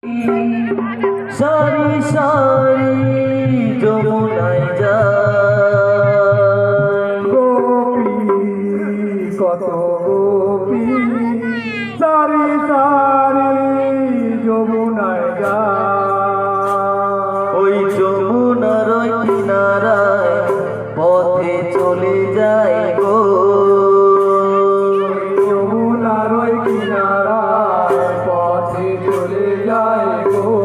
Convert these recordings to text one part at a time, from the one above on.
সারি সারি যমুনায় যায় গোপী কত গোপী সারি সারি যমুনায় যায় ওই যমুনার কিনারায় পথে চলে যায় গো যমুনার কিনারায় পথে চলে যায় গো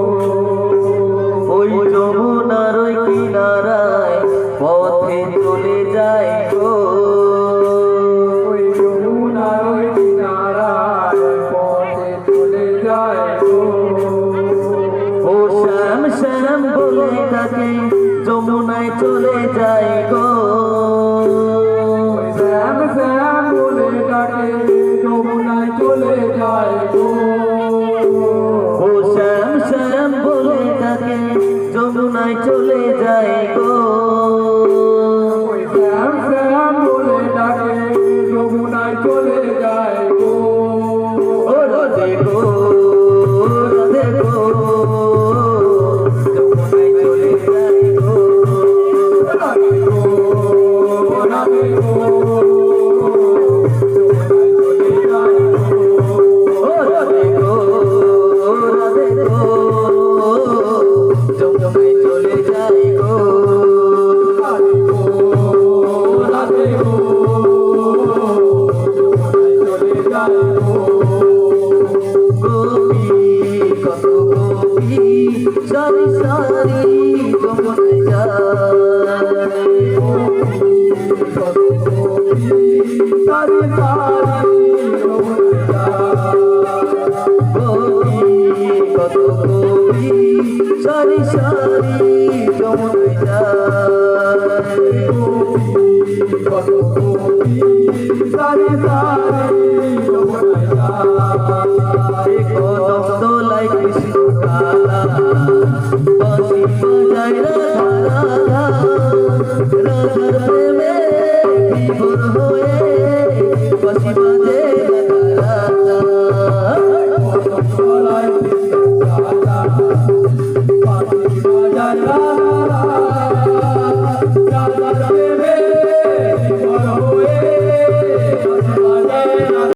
ওই যমুনার কিনারায় পথে চলে যায় গো ওই যমুনার কিনারায় পথে চলে যায় গো ও শ্যাম শ্যাম বলে তাকে যমুনায় চলে যায় গো শ্যাম শ্যাম বলে ডাকে যমুনায় চলে যায় গো ও শ্যাম শ্যাম বলে তাকে যমুনায় চলে যায় গো ওই শ্যাম শ্যাম বলে ডাকে যমুনায় চলে যায় গো ও রাধে গো রাধে গো যমুনায় চলে যায় গো রাধে গো রাধে গো ও রাধে গো রাধে গো যমুনায় চলে যায় গো রাধে গো চলে যায় গো গোপী কত গোপী সারি সারি যমুনায় যায় সারি সারি যমুনায় যায় গোপী কত গোপী সারি সারি যমুনায় যায় কত গোপী সারি সারি যমুনায় যায় কদম দোলায় কৃষ্ণ কালা বাঁশি বাজায় রাধা রাধার প্রেমে বিভোর হয়ে বাঁশি বাজে রাধা গলায় রাজা পাখি বাজায়